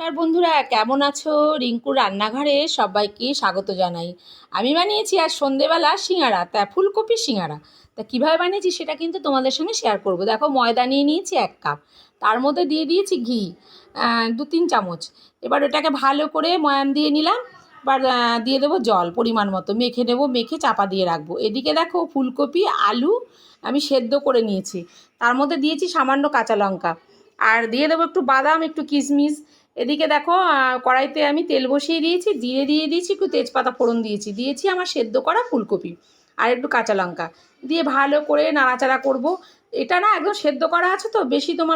নমস্কার বন্ধুরা, কেমন আছো? রিঙ্কুর রান্নাঘরে সবাইকে স্বাগত জানাই। আমি বানিয়েছি আজ সন্ধেবেলা সিঙ্গারা, তা ফুলকপি সিঙ্গারা। তা কীভাবে বানিয়েছি সেটা কিন্তু তোমাদের সঙ্গে শেয়ার করব। দেখো, ময়দা নিয়ে নিয়েছি 1 কাপ, তার মধ্যে দিয়ে দিয়েছি ঘি 2-3 চামচ। এবার ওটাকে ভালো করে ময়ান দিয়ে নিলাম। এবার দিয়ে দেবো জল পরিমাণ মতো, মেখে নেবো, মেখে চাপা দিয়ে রাখবো। এদিকে দেখো, ফুলকপি আলু আমি সেদ্ধ করে নিয়েছি, তার মধ্যে দিয়েছি সামান্য কাঁচা লঙ্কা, আর দিয়ে দেবো একটু বাদাম, একটু কিশমিশ। এদিকে দেখো, কড়াইতে আমি তেল বসিয়ে দিয়েছি, দিয়ে দিয়েছি একটু তেজপাতা ফোড়ন দিয়েছি আমার সেদ্ধ করা ফুলকপি আর একটু কাঁচা লঙ্কা দিয়ে ভালো করে নাড়াচাড়া করব। এটা না একদম সেদ্ধ করা আছে, তো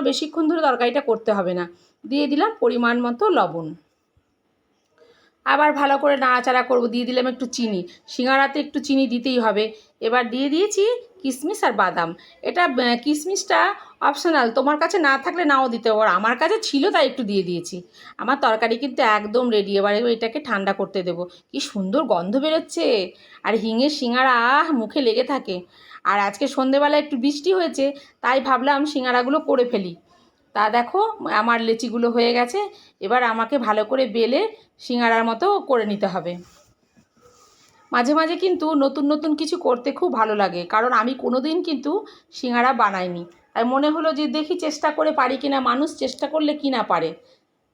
বেশিক্ষণ ধরে তরকারিটা করতে হবে না। দিয়ে দিলাম পরিমাণ মতো লবণ, আবার ভালো করে নাড়াচাড়া করব। দিয়ে দিলাম একটু চিনি, সিঙ্গারাতে একটু চিনি দিতেই হবে। এবার দিয়ে দিয়েছি কিশমিশ আর বাদাম। এটা কিশমিশটা অপশনাল, তোমার কাছে না থাকলে নাও দিতে পারো, আমার কাছে ছিল তাই একটু দিয়ে দিয়েছি। আমার তরকারি কিন্তু একদম রেডি। এবারে এটাকে ঠান্ডা করতে দেবো। কি সুন্দর গন্ধ বেরোচ্ছে, আর হিঙের সিঙ্গারা মুখে লেগে থাকে। আর আজকে সন্ধেবেলা একটু বৃষ্টি হয়েছে, তাই ভাবলাম সিঙ্গারাগুলো করে ফেলি। তা দেখো, আমার লেচিগুলো হয়ে গেছে। এবার আমাকে ভালো করে বেলে সিঙ্গারার মতো করে নিতে হবে। মাঝে মাঝে কিন্তু নতুন নতুন কিছু করতে খুব ভালো লাগে, কারণ আমি কোনো দিন কিন্তু সিঙ্গারা বানাইনি, তাই মনে হলো যে দেখি চেষ্টা করে পারি কিনা, মানুষ চেষ্টা করলে কি না পারে।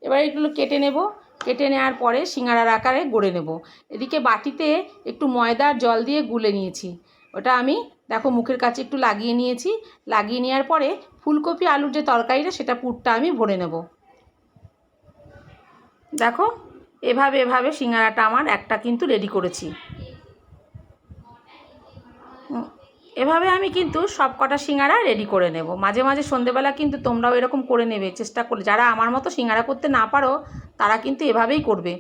এবার এগুলো কেটে নেব, কেটে নেওয়ার পরে সিঙ্গারার আকারে গড়ে নেব। এদিকে বাটিতে একটু ময়দার জল দিয়ে গুলে নিয়েছি, ওটা আমি দেখো মুখের কাছে একটু লাগিয়ে নিয়েছি। লাগিয়ে নেওয়ার পরে ফুলকপি আলুর যে তরকারিটা, সেটা পুরটা আমি ভরে নেব। দেখো, এভাবে এভাবে সিঙ্গারাটা আমার একটা কিন্তু রেডি করেছি। এভাবে আমি কিন্তু সব কটা সিঙ্গারা রেডি করে নেব। মাঝে মাঝে সন্ধেবেলা কিন্তু তোমরাও এরকম করে নেবে, চেষ্টা করে। যারা আমার মতো সিঙ্গারা করতে না পারো, তারা কিন্তু এভাবেই করবে।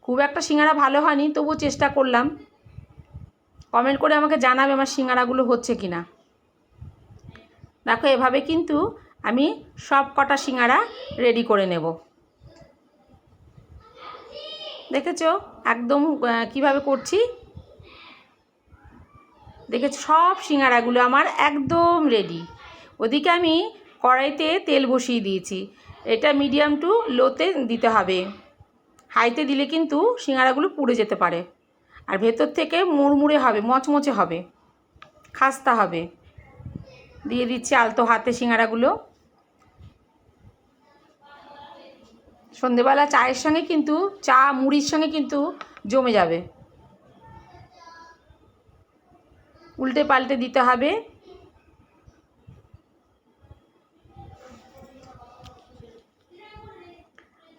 খুব একটা সিঙ্গারা ভালো হয়নি, তবুও চেষ্টা করলাম। কমেন্ট করে আমাকে জানাবে আমার সিঙ্গারাগুলো হচ্ছে কি না। দেখো, এভাবে কিন্তু আমি সব কটা সিঙ্গারা রেডি করে নেব। দেখেছো একদম কিভাবে করছি? দেখেছো, সব সিঙ্গারাগুলো আমার একদম রেডি। ওদিকে আমি কড়াইতে তেল বসিয়ে দিয়েছি। এটা মিডিয়াম টু লোতে দিতে হবে, হাইতে দিলে কিন্তু সিঙ্গারাগুলো পুড়ে যেতে পারে। আর ভেতর থেকে মুড়মুড়ে হবে, মচমচে হবে, খাস্তা হবে। দিয়ে দিচ্ছি আলতো হাতে সিঙ্গারাগুলো। সন্ধেবেলা চায়ের সঙ্গে কিন্তু, চা মুড়ির সঙ্গে কিন্তু জমে যাবে। উল্টে পাল্টে দিতে হবে।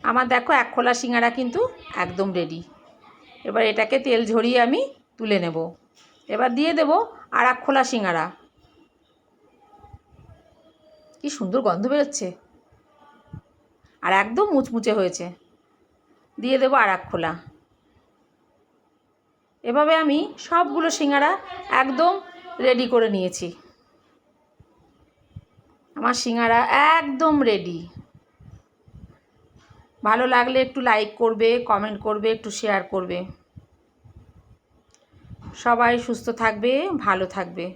আমার দেখো 1 খোলা সিঙ্গারা কিন্তু একদম রেডি। এবার এটাকে তেল ঝরিয়ে আমি তুলে নেব। এবার দিয়ে দেব আর 1 খোলা সিঙ্গারা। কি সুন্দর গন্ধ বেরোচ্ছে, আর একদম মুচমুচে হয়েছে। দিয়ে দেবো আর 1 খোলা। এভাবে আমি সবগুলো সিঙ্গারা একদম রেডি করে নিয়েছি। আমার সিঙ্গারা একদম রেডি। ভালো লাগলে একটু লাইক করবে, কমেন্ট করবে, একটু শেয়ার করবে। সবাই সুস্থ থাকবে, ভালো থাকবে।